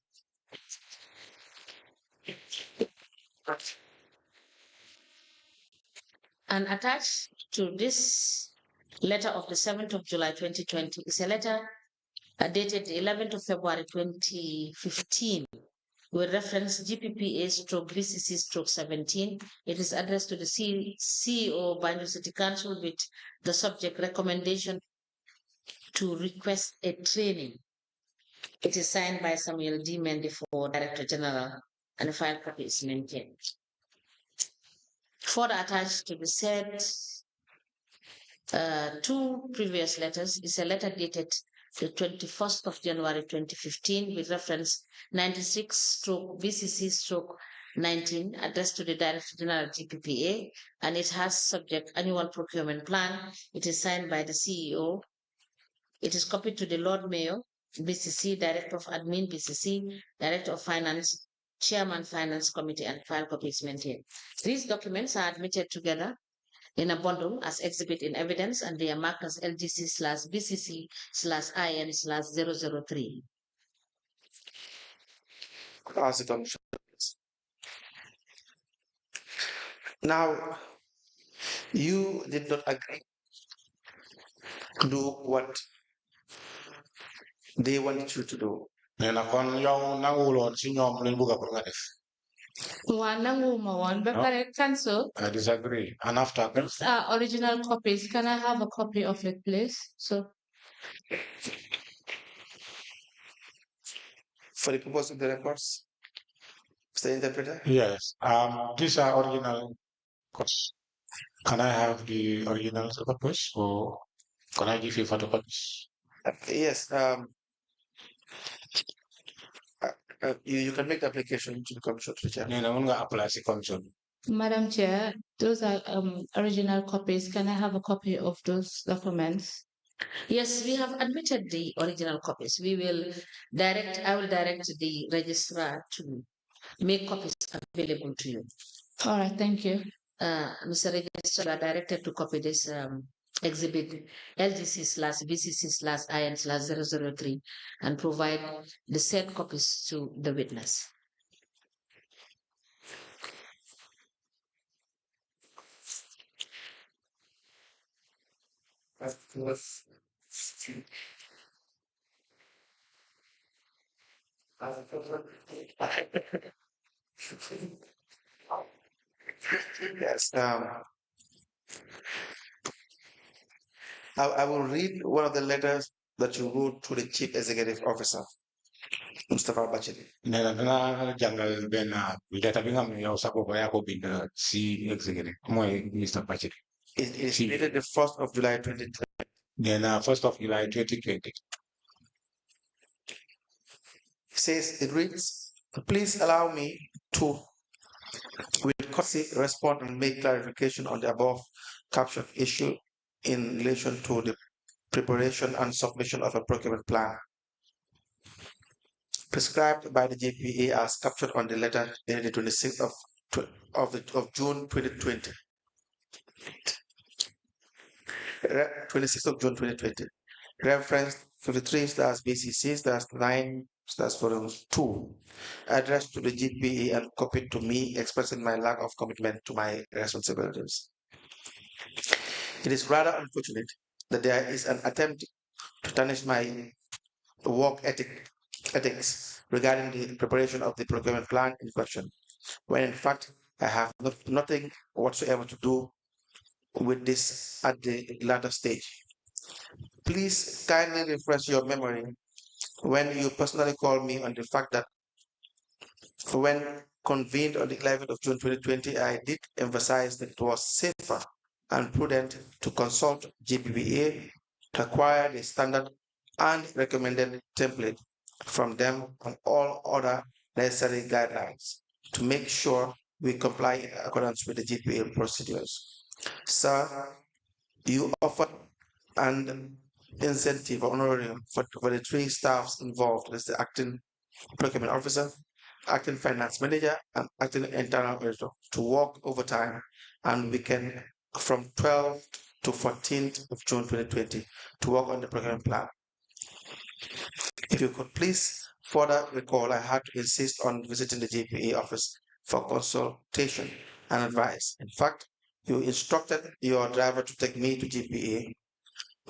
And attached to this letter of the 7th of July 2020 is a letter dated the 11th of February 2015 with reference GPPA stroke BCC stroke 17. It is addressed to the CEO Banjul City Council with the subject recommendation to request a training. It is signed by Samuel D. Mendy for Director General, and a file copy is maintained. Further attached to the said two previous letters is a letter dated the 21st of January 2015 with reference 96 stroke BCC stroke 19 addressed to the Director General GPPA, and it has subject Annual Procurement Plan. It is signed by the CEO. It is copied to the Lord Mayor, BCC, Director of Admin, BCC, Director of Finance, Chairman, Finance Committee, and file copy is maintained. These documents are admitted together in a bundle as exhibit in evidence, and they are marked as LGC/BCC/IN/003. Now, you did not agree to do what they wanted you to do. I disagree. And after these are original copies. Can I have a copy of it, please? So, for the purpose of the records, Mr. Interpreter? Yes. These are original copies. Can I have the original copies, or can I give you photocopies? Yes. You can make the application to the Commission to the Chair. Madam Chair, those are original copies. Can I have a copy of those documents? Yes, we have admitted the original copies. I will direct the registrar to make copies available to you. All right, thank you. Mr. Registrar, directed to copy this exhibit LGC/BCC/IN/003 and provide the said copies to the witness. Yes. I will read one of the letters that you wrote to the Chief Executive Officer, Mustafa Bacheli. Jangal ben letter bi nga xam ne yow sa bopp yaa ko bind si executive mooy Mr. Bacheli. It is dated the 1st of July 2020. Then 1st of July 2020. It reads, please allow me to, with courtesy, respond and make clarification on the above captioned issue in relation to the preparation and submission of a procurement plan prescribed by the GPPA as captured on the letter dated the 26th of June 2020. 26th of June 2020. Reference 53/BCC/9/2 addressed to the GPPA and copied to me, expressing my lack of commitment to my responsibilities. It is rather unfortunate that there is an attempt to tarnish my work ethics regarding the preparation of the procurement plan in question, when in fact I have nothing whatsoever to do with this at the latter stage. Please kindly refresh your memory when you personally called me on the fact that When convened on the 11th of June 2020, I did emphasize that it was safer and prudent to consult GPPA to acquire the standard and recommended template from them on all other necessary guidelines to make sure we comply in accordance with the GPPA procedures. Sir, you offered an incentive or honorarium for the 3 staffs involved as the acting procurement officer, acting finance manager, and acting internal auditor to work overtime and weekend from 12th to 14th of June 2020 to work on the procurement plan. If you could please further recall, I had to insist on visiting the GPA office for consultation and advice. In fact, you instructed your driver to take me to GPA,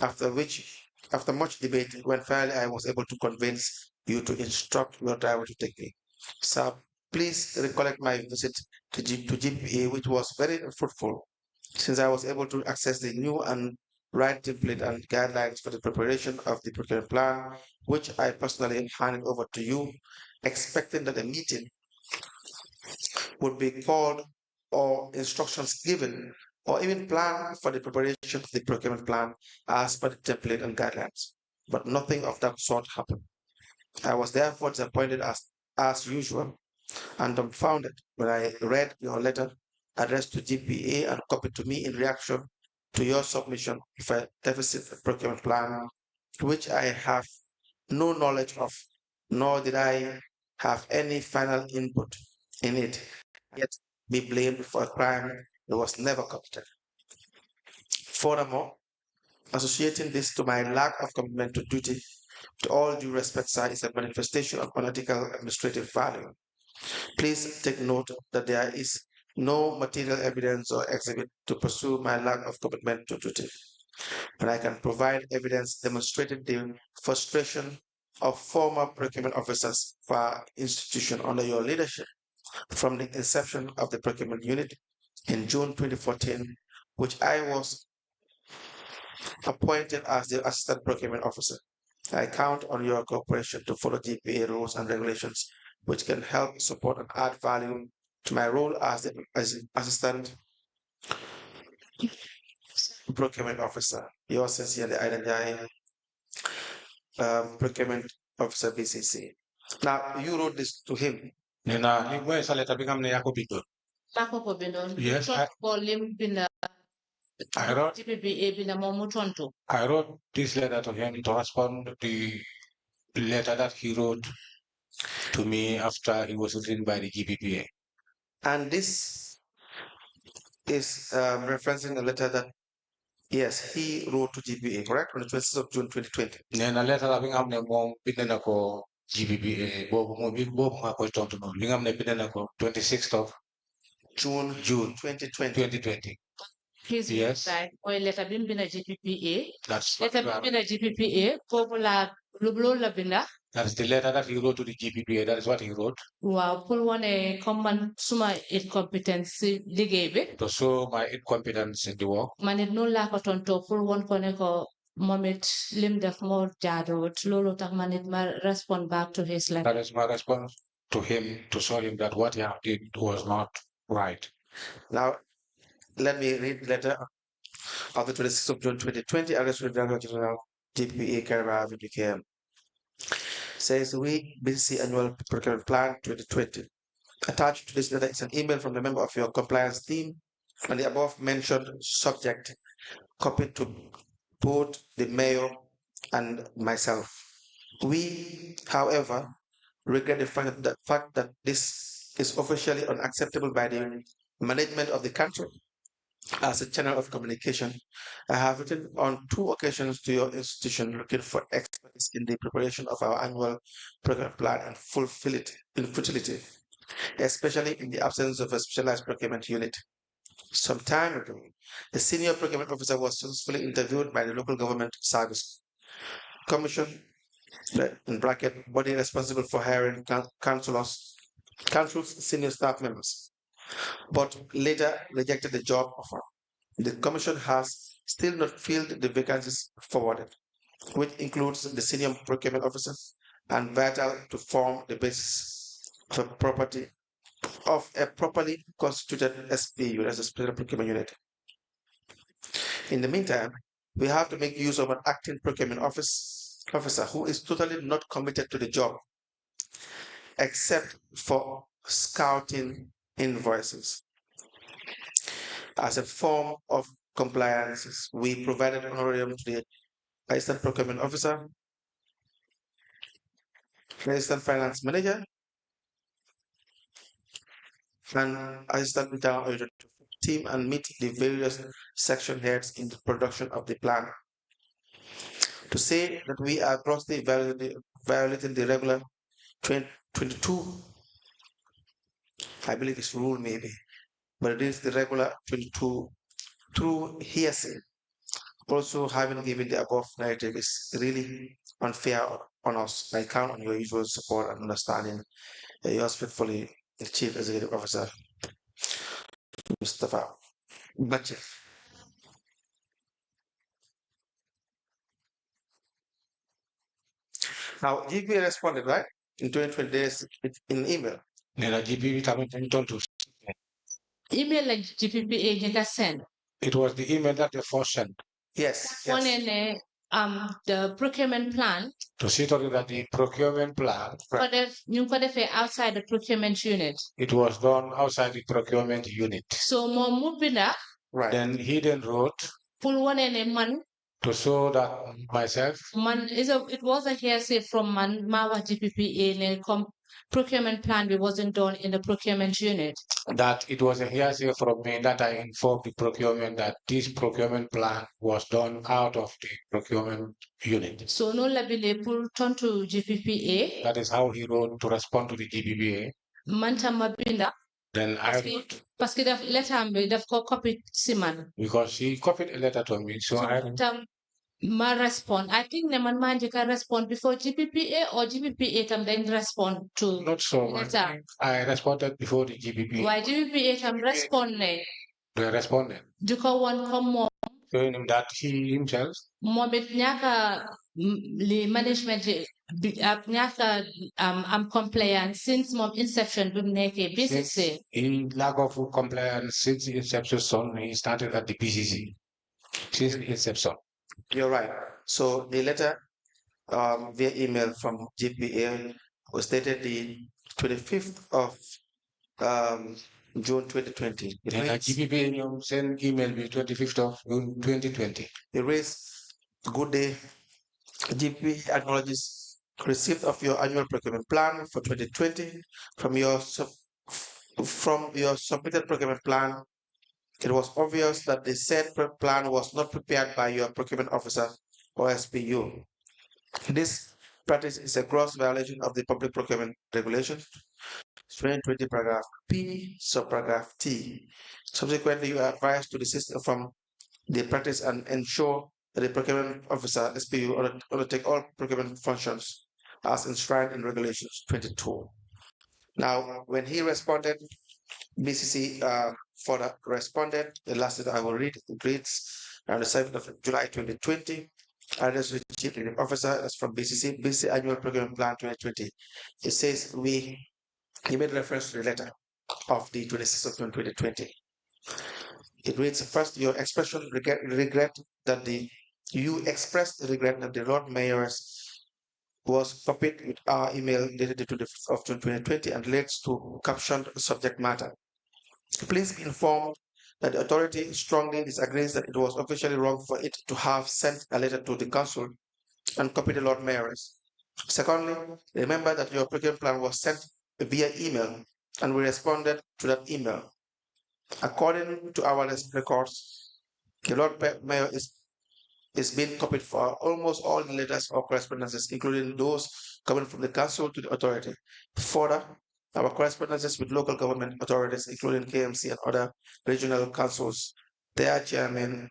after much debate, when finally I was able to convince you to instruct your driver to take me. Sir, please recollect my visit to GPA, which was very fruitful, since I was able to access the new and right template and guidelines for the preparation of the procurement plan, which I personally handed over to you, expecting that a meeting would be called or instructions given or even planned for the preparation of the procurement plan as per the template and guidelines. But nothing of that sort happened. I was therefore disappointed as usual and dumbfounded when I read your letter addressed to GPA and copied to me in reaction to your submission of a deficit procurement plan, which I have no knowledge of, nor did I have any final input in it, yet be blamed for a crime that was never committed. Furthermore, associating this to my lack of commitment to duty, with all due respect, sir, is a manifestation of unethical administrative value. Please take note that there is no material evidence or exhibit to pursue my lack of commitment to duty. And I can provide evidence demonstrating the frustration of former procurement officers for our institution under your leadership from the inception of the procurement unit in June 2014, which I was appointed as the assistant procurement officer. I count on your cooperation to follow GPA rules and regulations, which can help support and add value to my role as the assistant procurement officer. Yours sincerely, Njie, procurement officer BCC. Now, you wrote this to him. Nena, ni boy sa letter bingam ne yako bindon. Bako ko bindon. Yes, ko lim binda I wrote GPPA binda momu tonto. I wrote this letter to him to respond to the letter that he wrote to me after it was written by the GPPA. And this is referencing a letter that, yes, he wrote to GPA, correct? On the 26th of June 2020. Nena letter la bingam ne mom bindena ko GPPA bobu mo big bobu nga ko tonto no bingam ne bindena ko 26th of June 2020. Please Yes. right. Oy letter bimbina GPPA. That's Letter bimbina GPPA. Popula lublo la binda. That's the letter that he wrote to the GPPA. That is what he wrote. Wow, pull one a common suma incompetency ligebe. To show my incompetence in the work. Manit no la ko tonto pull one koneko moment lim def more jado lolo tak manit ma respond back to his letter. That is my response to him to show him that what he did was not right. Now, let me read the letter of the 26th of June 2020, addressed to the Director General GPPA Canberra VPKM. Says we BCC Annual Procurement Plan 2020. Attached to this letter is an email from the member of your compliance team on the above mentioned subject, copied to both the mayor and myself. We, however, regret the fact that this is officially unacceptable by the management of the country. As a channel of communication, I have written on 2 occasions to your institution looking for expertise in the preparation of our annual procurement plan and fulfill it in futility, especially in the absence of a specialized procurement unit. Some time ago, the senior procurement officer was successfully interviewed by the local government service commission, in bracket, body responsible for hiring council's senior staff members, but later rejected the job offer. The commission has still not filled the vacancies forwarded, which includes the senior procurement officer and vital to form the basis of a properly constituted SPU, as a Special Procurement Unit. In the meantime, we have to make use of an acting procurement officer who is totally not committed to the job, except for scouting invoices. As a form of compliance, we provided honorarium to the Assistant Procurement Officer, Assistant Finance Manager, and Assistant Internal Auditor team and meet the various section heads in the production of the plan. To say that we are grossly violating the regular 22, I believe it's rule maybe, but it is the regular 22 through hearsay. Also, having given the above narrative is really unfair on us. I count on your usual support and understanding. Yours faithfully, the Chief Executive Officer, Mustafa Bache. Now, GPPA responded, right? In 2020 days in email. Email like GPPA data send. It was the email that they first sent. Yes. The procurement plan. To see that the procurement plan. Outside the procurement unit. It was done outside the procurement unit. So more moving up. Right. Then he then wrote. Pull one and a man. To show that myself. It was a hearsay from Mawa GPPA in procurement plan we wasn't done in the procurement unit. That it was a hearsay from me that I informed the procurement that this procurement plan was done out of the procurement unit. So no labile pull turn to GPPA. That is how he wrote to respond to the GPPA. Manta mabinda. Then I wrote. Parce que they've copied Siman. Because she copied a letter to me, so I ma respond. I think the man can respond before GPPA or GPPA can then respond to. Not so much. I responded before the GPPA. Why GPPA can respond? They responded. Do you want come more? Showing him that he himself. Mobit nyaka the management nyaka compliant since mob inception bimneke BCC. In lack of compliance since the inception, he started at the BCC. Since the inception. You're right. So the letter via email from GPA was dated the 25th of June 2020. GPPA sent email the 25th of June 2020. It reads, "Good day. GPA acknowledges receipt of your annual procurement plan for 2020 from your submitted procurement plan. It was obvious that the said plan was not prepared by your procurement officer or SPU. This practice is a gross violation of the Public Procurement Regulations, 2020 paragraph P, subparagraph T. Subsequently, you are advised to desist from the practice and ensure that the procurement officer, SPU, undertake all procurement functions as enshrined in Regulations 22. Now, when he responded, BCC further responded. The last that I will read, it reads on the 7th of July 2020. Address with Chief Executive Officer, that's from BCC Annual Procurement Plan 2020. It says he made reference to the letter of the 26th of June 2020. It reads, first, your expression regret that you expressed regret that the Lord Mayor's was copied with our email dated the 25th of June 2020 and relates to captioned subject matter. Please be informed that the authority strongly disagrees that it was officially wrong for it to have sent a letter to the council and copied the Lord Mayor's. Secondly, remember that your procurement plan was sent via email and we responded to that email. According to our records, the Lord Mayor is being copied for almost all the letters or correspondences, including those coming from the council to the authority. Further, our correspondences with local government authorities, including KMC and other regional councils, their chairman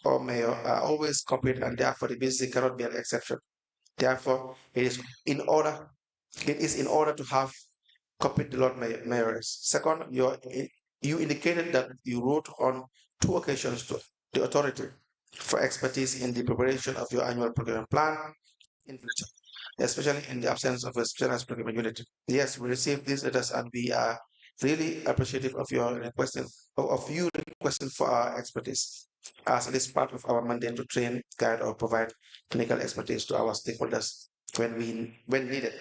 or mayor are always copied, and therefore the BCC cannot be an exception. Therefore, it is in order to have copied the Lord Mayors. Second, you indicated that you wrote on 2 occasions to the authority for expertise in the preparation of your annual procurement plan in future. especially in the absence of a specialized procurement unit. Yes, we received these letters and we are really appreciative of your requesting for our expertise, as it is part of our mandate to train, guide, or provide clinical expertise to our stakeholders when needed.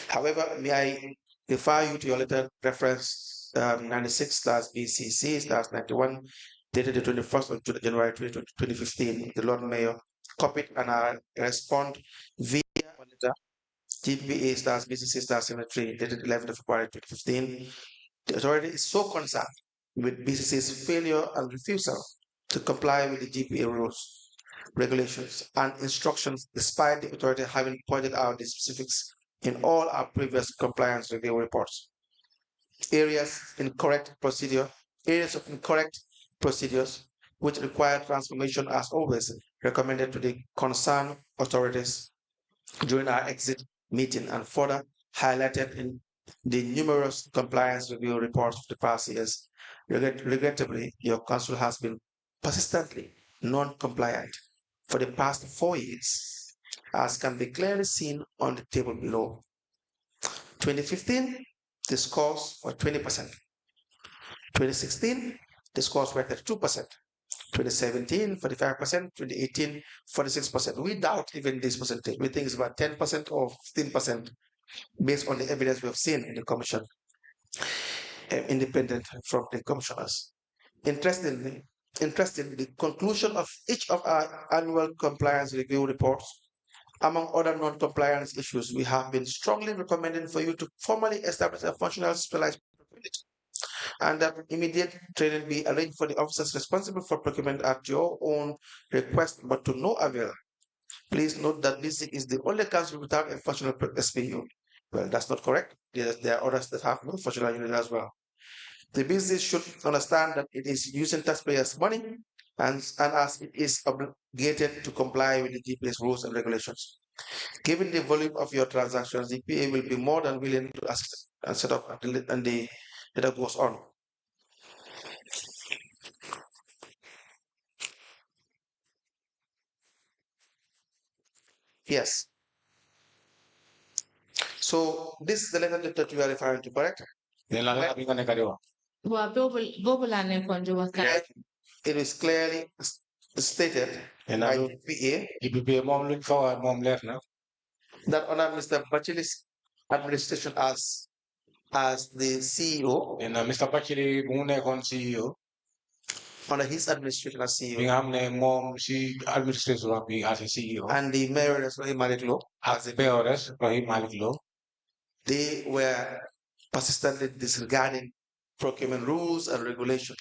However, may I refer you to your letter reference 96/BCC/91, dated the 21st of January 2015. The Lord Mayor copied and I respond via letter GPPA/BCC/73, dated 11th of February 2015. The authority is so concerned with BCC's failure and refusal to comply with the GPA rules, regulations, and instructions, despite the authority having pointed out the specifics in all our previous compliance review reports. Areas of incorrect procedures which require transformation, as always, recommended to the concerned authorities during our exit meeting and further highlighted in the numerous compliance review reports of the past years. Regrettably, your council has been persistently non-compliant for the past 4 years, as can be clearly seen on the table below. 2015, the scores were 20%. 2016, the scores were 32%. 2017, 45%. 2018, 46%. We doubt even this percentage. We think it's about 10% or 15% based on the evidence we have seen in the commission, independent from the commissioners. Interestingly, the conclusion of each of our annual compliance review reports, among other non-compliance issues, we have been strongly recommending for you to formally establish a functional specialized unit and that immediate training be arranged for the officers responsible for procurement at your own request, but to no avail. Please note that BC is the only council without a functional SPU. Well, that's not correct. There are others that have no functional unit as well. The business should understand that it is using taxpayers' money and as it is obligated to comply with the GPA's rules and regulations. Given the volume of your transactions, the GPA will be more than willing to assist and set up and the letter goes on. Yes. So this is the letter that you are referring to, correct? It is clearly stated by GPPA that under Mr. Bachili's administration as the CEO, Mr. Bachili CEO, under his administration as CEO, as a CEO, and the mayor Rahim Malik Law as the mayor Rahim Malik Law, they were persistently disregarding procurement rules and regulations.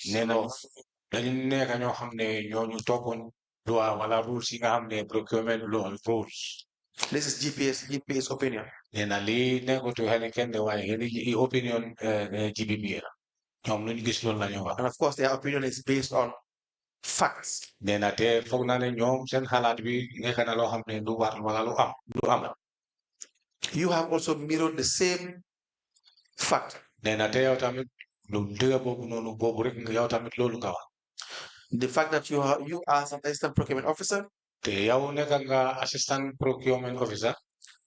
Procurement law and rules. This is GPA's opinion. Opinion GPPA. And of course, their opinion is based on facts. You have also mirrored the same fact. The fact that you as an assistant procurement officer, assistant procurement officer,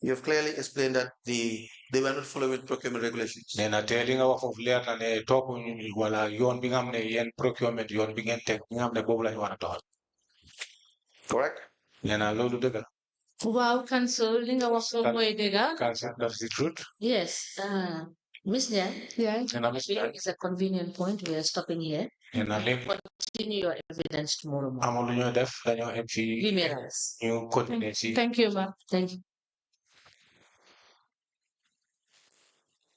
you have clearly explained that they were not following procurement regulations. Correct? Wow, council, linga wako moedega. That's the truth. Yes. Miss Njie, Yeah. it's a convenient point. We are stopping here. Continue your evidence tomorrow morning. Thank you, ma'am. Thank you.